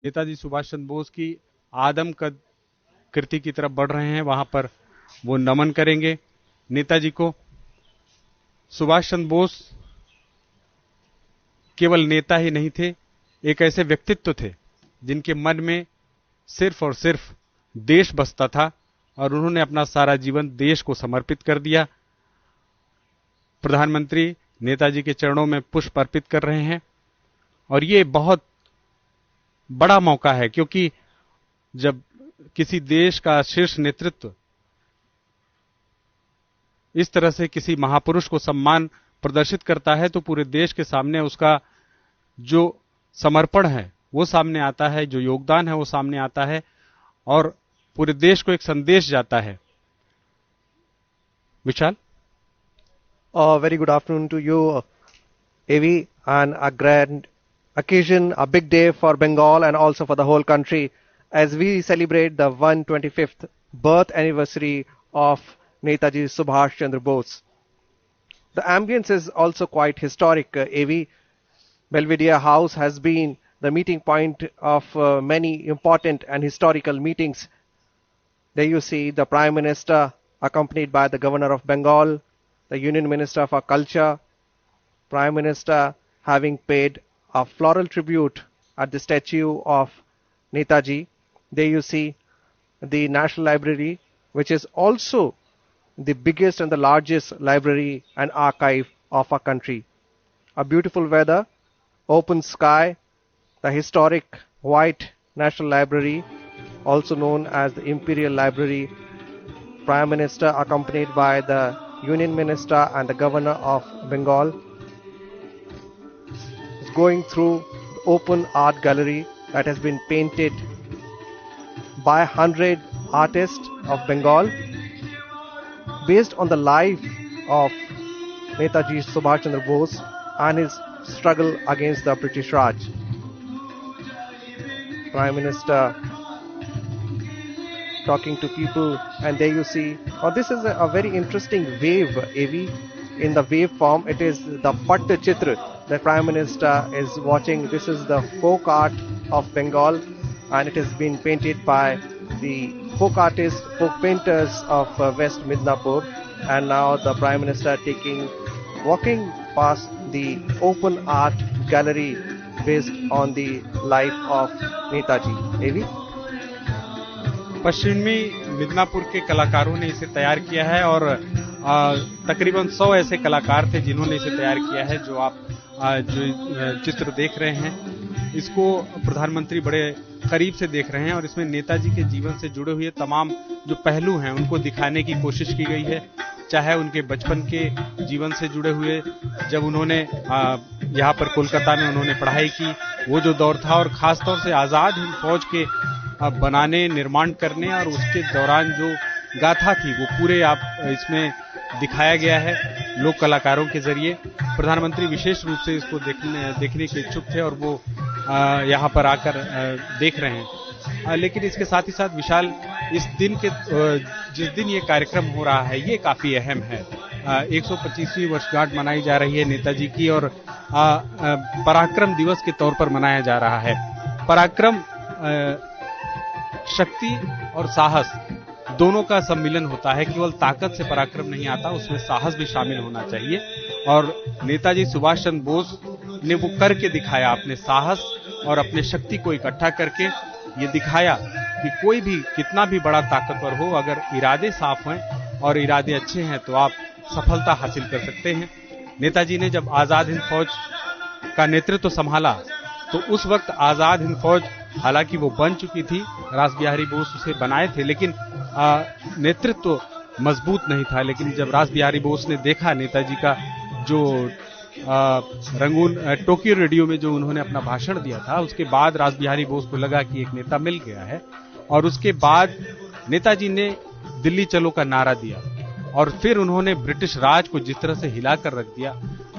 नेताजी सुभाष चंद्र बोस की आदम कद कृति की तरफ बढ़ रहे हैं, वहां पर वो नमन करेंगे नेताजी को। सुभाष चंद्र बोस केवल नेता ही नहीं थे, एक ऐसे व्यक्तित्व थे जिनके मन में सिर्फ और सिर्फ देश बसता था और उन्होंने अपना सारा जीवन देश को समर्पित कर दिया। प्रधानमंत्री नेताजी के चरणों में पुष्प अर्पित कर रहे हैं और ये बहुत बड़ा मौका है, क्योंकि जब किसी देश का शीर्ष नेतृत्व इस तरह से किसी महापुरुष को सम्मान प्रदर्शित करता है तो पूरे देश के सामने उसका जो समर्पण है वो सामने आता है, जो योगदान है वो सामने आता है और पूरे देश को एक संदेश जाता है। विशाल, Very good afternoon to you, Avi, and a grand occasion, a big day for Bengal and also for the whole country as we celebrate the 125th birth anniversary of Netaji Subhash Chandra Bose. The ambience is also quite historic, Avi. Belvedere House has been the meeting point of many important and historical meetings. There you see the Prime Minister accompanied by the Governor of Bengal, the Union Minister for Culture, Prime Minister having paid a floral tribute at the statue of Netaji. There you see the National Library, which is also the biggest and the largest library and archive of our country. A beautiful weather, open sky, the historic white National Library, also known as the Imperial Library. Prime Minister accompanied by the Union Minister and the Governor of Bengal is going through the open art gallery that has been painted by 100 artists of Bengal based on the life of Netaji Subhash Chandra Bose and his struggle against the British Raj. Prime Minister talking to people, and there you see, this is a very interesting wave, AV. In the wave form, it is the Patt Chitra. The Prime Minister is watching. This is the folk art of Bengal, and it has been painted by the folk artists, folk painters of West Midnapur. And now the Prime Minister walking past the open art gallery based on the life of Netaji. AV? पश्चिमी मिदनापुर के कलाकारों ने इसे तैयार किया है और तकरीबन 100 ऐसे कलाकार थे जिन्होंने इसे तैयार किया है। जो आप जो चित्र देख रहे हैं इसको प्रधानमंत्री बड़े करीब से देख रहे हैं और इसमें नेताजी के जीवन से जुड़े हुए तमाम जो पहलू हैं उनको दिखाने की कोशिश की गई है, चाहे उनके बचपन के जीवन से जुड़े हुए, जब उन्होंने यहाँ पर कोलकाता में उन्होंने पढ़ाई की, वो जो दौर था, और खासतौर से आजाद हिंद फौज के बनाने, निर्माण करने और उसके दौरान जो गाथा थी वो पूरे आप इसमें दिखाया गया है लोक कलाकारों के जरिए। प्रधानमंत्री विशेष रूप से इसको देखने के इच्छुक थे और वो यहाँ पर आकर देख रहे हैं। लेकिन इसके साथ ही साथ विशाल, इस दिन के जिस दिन ये कार्यक्रम हो रहा है ये काफी अहम है। 125वीं वर्षगांठ मनाई जा रही है नेताजी की और पराक्रम दिवस के तौर पर मनाया जा रहा है। पराक्रम शक्ति और साहस दोनों का सम्मिलन होता है। केवल ताकत से पराक्रम नहीं आता, उसमें साहस भी शामिल होना चाहिए और नेताजी सुभाष चंद्र बोस ने वो करके दिखाया। अपने साहस और अपने शक्ति को इकट्ठा करके ये दिखाया कि कोई भी कितना भी बड़ा ताकतवर हो, अगर इरादे साफ हैं और इरादे अच्छे हैं तो आप सफलता हासिल कर सकते हैं। नेताजी ने जब आजाद हिंद फौज का नेतृत्व संभाला तो उस वक्त आजाद हिंद फौज, हालांकि वो बन चुकी थी, रास बिहारी बोस उसे बनाए थे, लेकिन नेतृत्व मजबूत नहीं था। लेकिन जब रास बिहारी बोस ने देखा नेताजी का जो रंगून टोक्यो रेडियो में जो उन्होंने अपना भाषण दिया था, उसके बाद रास बिहारी बोस को लगा कि एक नेता मिल गया है और उसके बाद नेताजी ने दिल्ली चलो का नारा दिया और फिर उन्होंने ब्रिटिश राज को जिस तरह से हिलाकर रख दिया।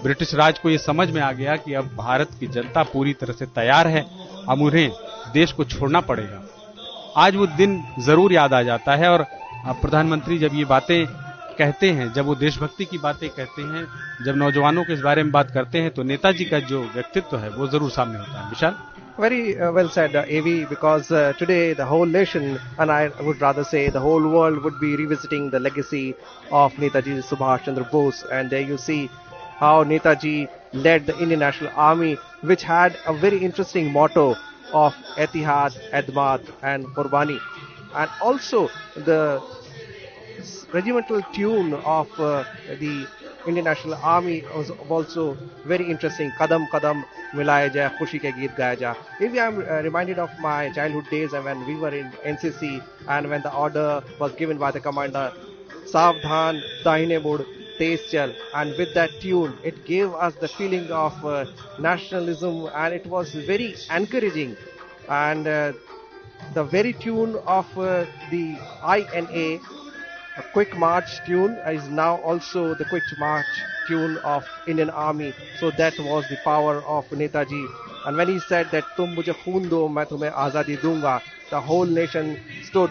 ब्रिटिश राज को यह समझ में आ गया कि अब भारत की जनता पूरी तरह से तैयार है, अब उन्हें देश को छोड़ना पड़ेगा। आज वो दिन जरूर याद आ जाता है और प्रधानमंत्री जब ये बातें कहते हैं, जब वो देशभक्ति की बातें कहते हैं, जब नौजवानों के इस बारे में बात करते हैं तो नेताजी का जो व्यक्तित्व है वो जरूर सामने होता है। विशाल। Very well said, AV, because today the whole nation, and I would rather say the whole world, would be revisiting the legacy of Netaji Subhash Chandra Bose. And there you see how Netaji led the Indian National Army, which had a very interesting motto of Etihad, Edmat, and Qurbani. And also the regimental tune of the Indian National Army was also very interesting. Kadam Kadam Milaya Ja, Khushi Ke Geet Gaya Ja. Maybe I'm reminded of my childhood days and when we were in NCC and when the order was given by the commander, Savdhan Dahine Mud Tez Chal, and with that tune, it gave us the feeling of nationalism, and it was very encouraging. And the very tune of the INA, a quick march tune, is now also the quick march tune of Indian Army. So that was the power of Netaji. And when he said that "Tum mujhe khoon do, main tumhe azadi dunga," the whole nation stood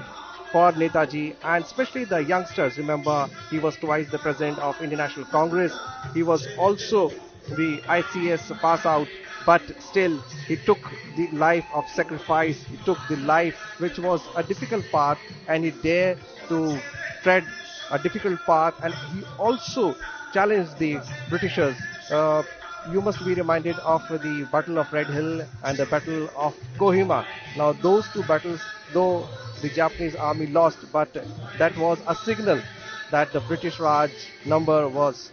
for Netaji, and especially the youngsters. Remember, he was twice the president of Indian National Congress. He was also the ICS pass out, but still he took the life of sacrifice. He took the life which was a difficult path, and he dared to tread a difficult path, and he also challenged the Britishers. You must be reminded of the Battle of Red Hill and the Battle of Kohima. Now, those two battles, though the Japanese army lost, but that was a signal that the British Raj number was,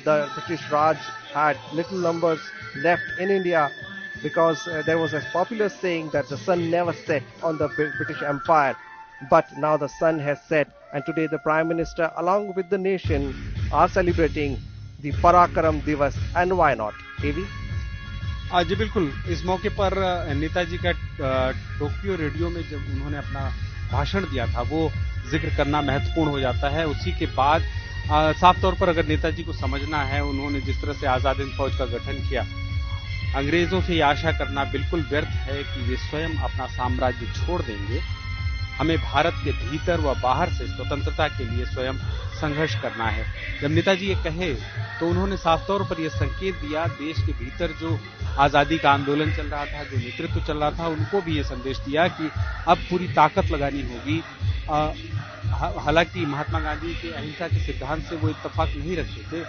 the British Raj had little numbers left in India, because there was a popular saying that the sun never set on the British Empire. But now the sun has set, and today the Prime Minister, along with the nation, are celebrating the Parakaram Divas. And why not, AV? जी बिल्कुल, इस मौके पर नेताजी का Tokyo radio में जब उन्होंने अपना भाषण दिया था, वो जिक्र करना महत्वपूर्ण हो जाता है। उसी के बाद साफ तौर पर अगर नेताजी को समझना है, उन्होंने जिस तरह से आजाद हिंद फौज का गठन किया, अंग्रेजों से ये आशा करना बिल्कुल व्यर्थ है कि वे स्वयं अपना साम्राज्य छोड़ देंगे। हमें भारत के भीतर व बाहर से स्वतंत्रता के लिए स्वयं संघर्ष करना है। जब नेताजी ये कहे तो उन्होंने साफ तौर पर यह संकेत दिया, देश के भीतर जो आजादी का आंदोलन चल रहा था, जो नेतृत्व चल रहा था, उनको भी ये संदेश दिया कि अब पूरी ताकत लगानी होगी। हालांकि महात्मा गांधी के अहिंसा के सिद्धांत से वो इत्तेफाक नहीं रखते थे,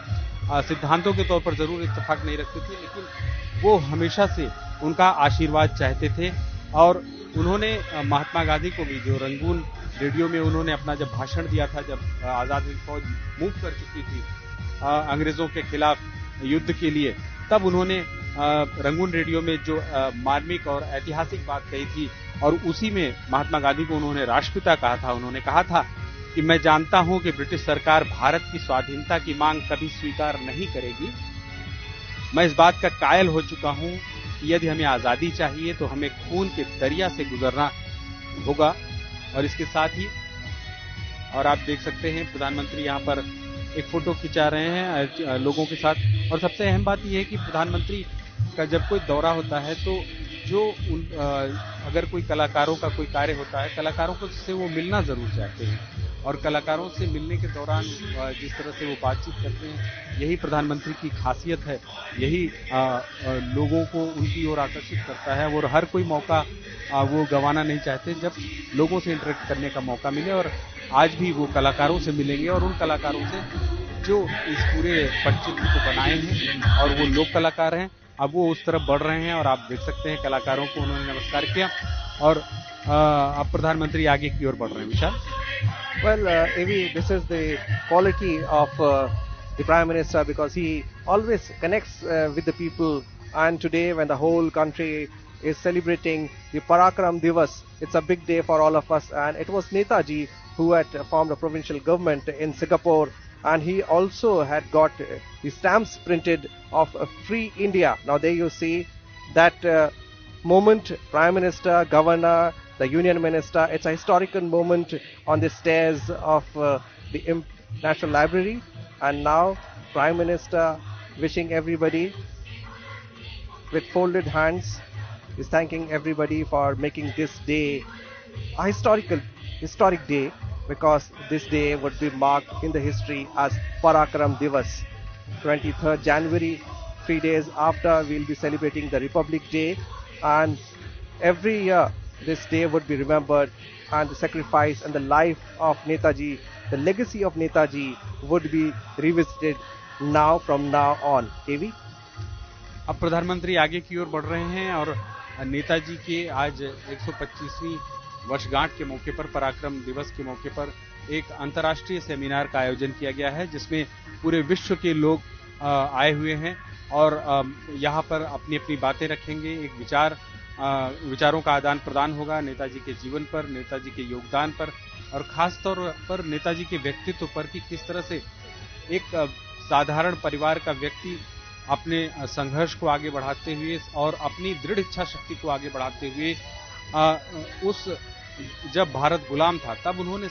सिद्धांतों के तौर पर जरूर इत्तेफाक नहीं रखते थे, लेकिन वो हमेशा से उनका आशीर्वाद चाहते थे। और उन्होंने महात्मा गांधी को भी, जो रंगून रेडियो में उन्होंने अपना जब भाषण दिया था, जब आजाद हिंद फौज मूव कर चुकी थी अंग्रेजों के खिलाफ युद्ध के लिए, तब उन्होंने रंगून रेडियो में जो मार्मिक और ऐतिहासिक बात कही थी, और उसी में महात्मा गांधी को उन्होंने राष्ट्रपिता कहा था। उन्होंने कहा था कि मैं जानता हूं कि ब्रिटिश सरकार भारत की स्वाधीनता की मांग कभी स्वीकार नहीं करेगी। मैं इस बात का कायल हो चुका हूं कि यदि हमें आजादी चाहिए तो हमें खून के दरिया से गुजरना होगा। और इसके साथ ही, और आप देख सकते हैं प्रधानमंत्री यहाँ पर एक फोटो खिंचा रहे हैं लोगों के साथ। और सबसे अहम बात यह है कि प्रधानमंत्री का जब कोई दौरा होता है तो अगर कोई कलाकारों का कोई कार्य होता है, कलाकारों को से वो मिलना जरूर चाहते हैं, और कलाकारों से मिलने के दौरान जिस तरह से वो बातचीत करते हैं, यही प्रधानमंत्री की खासियत है, यही लोगों को उनकी ओर आकर्षित करता है। और हर कोई मौका वो गंवाना नहीं चाहते जब लोगों से इंटरेक्ट करने का मौका मिले। और आज भी वो कलाकारों से मिलेंगे, और उन कलाकारों से जो इस पूरे पटचित्र को बनाए हैं, और वो लोक कलाकार हैं, अब वो उस तरफ बढ़ रहे हैं। और आप देख सकते हैं कलाकारों को उन्होंने नमस्कार किया, और अब प्रधानमंत्री आगे की ओर बढ़ रहे हैं। विशाल? Well, AV, this is the quality of the Prime Minister, because he always connects with the people. And today, when the whole country is celebrating the Parakaram Divas, it's a big day for all of us. And it was Netaji who had formed a provincial government in Singapore, and he also had got the stamps printed of Free India. Now there you see that moment, Prime Minister, Governor, the Union Minister. It's a historical moment on the stairs of the National Library. And now Prime Minister, wishing everybody with folded hands, is thanking everybody for making this day a historic day, because this day would be marked in the history as Parakaram Divas. 23rd January, 3 days after, we'll be celebrating the Republic Day. and every year this day would be remembered, and the sacrifice and the life of Netaji, the legacy of Netaji would be revisited now from now on. AV? अब प्रधानमंत्री आगे की ओर बढ़ रहे हैं और नेताजी के आज 125वीं वर्षगांठ के मौके पर, पराक्रम दिवस के मौके पर एक अंतर्राष्ट्रीय सेमिनार का आयोजन किया गया है, जिसमें पूरे विश्व के लोग आए हुए हैं और यहाँ पर अपनी अपनी बातें रखेंगे। एक विचारों का आदान प्रदान होगा नेताजी के जीवन पर, नेताजी के योगदान पर और खास तौर पर नेताजी के व्यक्तित्व पर कि किस तरह से एक साधारण परिवार का व्यक्ति अपने संघर्ष को आगे बढ़ाते हुए और अपनी दृढ़ इच्छा शक्ति को आगे बढ़ाते हुए जब भारत गुलाम था तब उन्होंने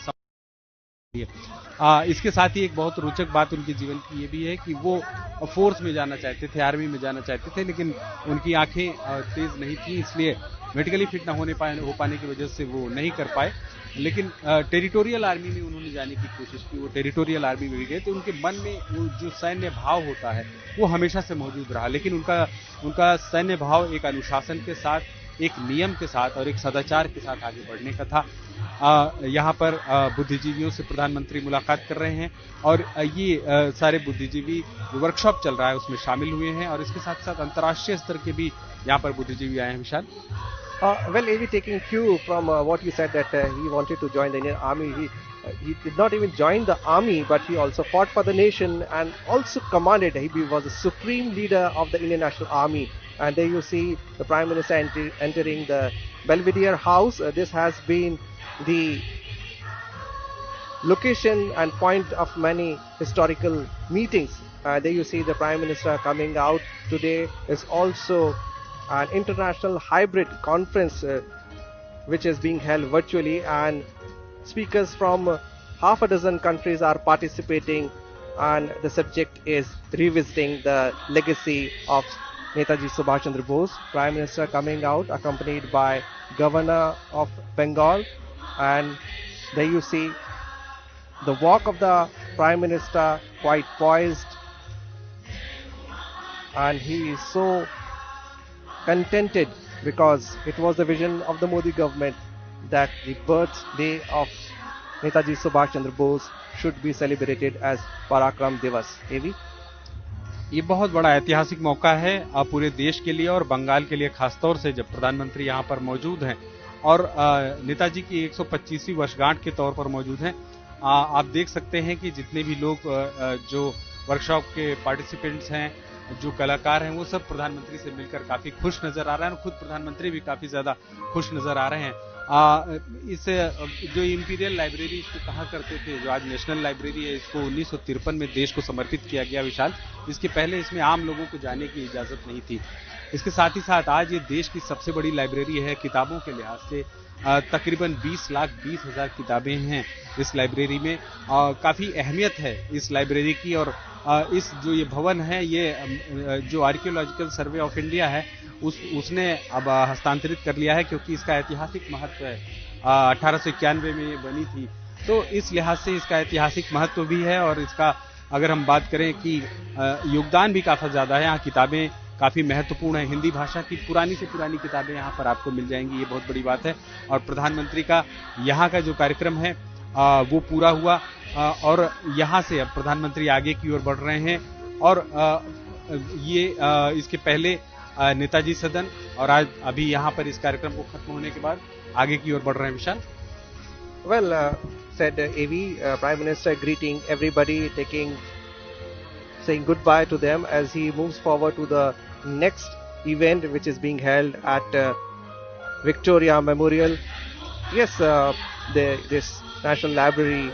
इसके साथ ही एक बहुत रोचक बात उनके जीवन की ये भी है कि वो फोर्स में जाना चाहते थे, आर्मी में जाना चाहते थे, लेकिन उनकी आंखें तेज नहीं थी, इसलिए मेडिकली फिट ना हो पाने की वजह से वो नहीं कर पाए। लेकिन टेरिटोरियल आर्मी में उन्होंने जाने की कोशिश की, वो टेरिटोरियल आर्मी में भी गए, तो उनके मन में वो जो सैन्य भाव होता है वो हमेशा से मौजूद रहा, लेकिन उनका सैन्य भाव एक अनुशासन के साथ, एक नियम के साथ और एक सदाचार के साथ आगे बढ़ने का था। यहाँ पर बुद्धिजीवियों से प्रधानमंत्री मुलाकात कर रहे हैं और ये सारे बुद्धिजीवी वर्कशॉप चल रहा है उसमें शामिल हुए हैं और इसके साथ साथ अंतर्राष्ट्रीय स्तर के भी यहाँ पर बुद्धिजीवी आए हैं। विशाल, well, AV, taking cue from what you said that he wanted to join the Indian Army, he did not even join the army, but he also fought for the nation and also commanded. He was the supreme leader of the Indian National Army. And there you see the Prime Minister entering the Belvedere House. This has been the location and point of many historical meetings. There you see the Prime Minister coming out. Today is also an international hybrid conference which is being held virtually, and speakers from half a dozen countries are participating, and the subject is revisiting the legacy of Netaji Subhash Chandra Bose. Prime Minister coming out accompanied by Governor of Bengal, and there you see the walk of the Prime Minister quite poised, and he is so contented because it was the vision of the Modi government that the birthday of Netaji Subhash Chandra Bose should be celebrated as Parakram Divas. AV? ये बहुत बड़ा ऐतिहासिक मौका है पूरे देश के लिए और बंगाल के लिए खासतौर से, जब प्रधानमंत्री यहाँ पर मौजूद हैं और नेताजी की 125वीं वर्षगांठ के तौर पर मौजूद हैं। आप देख सकते हैं कि जितने भी लोग जो वर्कशॉप के पार्टिसिपेंट्स हैं, जो कलाकार हैं, वो सब प्रधानमंत्री से मिलकर काफी खुश नजर आ रहे हैं और खुद प्रधानमंत्री भी काफी ज्यादा खुश नजर आ रहे हैं। इस जो इंपीरियल लाइब्रेरी इसको कहा करते थे, जो आज नेशनल लाइब्रेरी है, इसको 1953 में देश को समर्पित किया गया। विशाल, इसके पहले इसमें आम लोगों को जाने की इजाजत नहीं थी। इसके साथ ही साथ आज ये देश की सबसे बड़ी लाइब्रेरी है किताबों के लिहाज से। तकरीबन 20,20,000 किताबें हैं इस लाइब्रेरी में। काफी अहमियत है इस लाइब्रेरी की और इस जो ये भवन है, ये जो आर्कियोलॉजिकल सर्वे ऑफ इंडिया है उसने अब हस्तांतरित कर लिया है, क्योंकि इसका ऐतिहासिक महत्व है। 1891 में ये बनी थी, तो इस लिहाज से इसका ऐतिहासिक महत्व भी है और इसका अगर हम बात करें कि योगदान भी काफी ज्यादा है। यहाँ किताबें काफी महत्वपूर्ण है, हिंदी भाषा की पुरानी से पुरानी किताबें यहाँ पर आपको मिल जाएंगी, ये बहुत बड़ी बात है। और प्रधानमंत्री का यहाँ का जो कार्यक्रम है वो पूरा हुआ और यहाँ से अब प्रधानमंत्री आगे की ओर बढ़ रहे हैं और ये इसके पहले नेताजी सदन और आज अभी यहाँ पर इस कार्यक्रम को खत्म होने के बाद आगे की ओर बढ़ रहे हैं। विशाल, well, said AV, Prime Minister greeting everybody, saying goodbye to them as he moves forward to the next event which is being held at Victoria Memorial. Yes, this National Library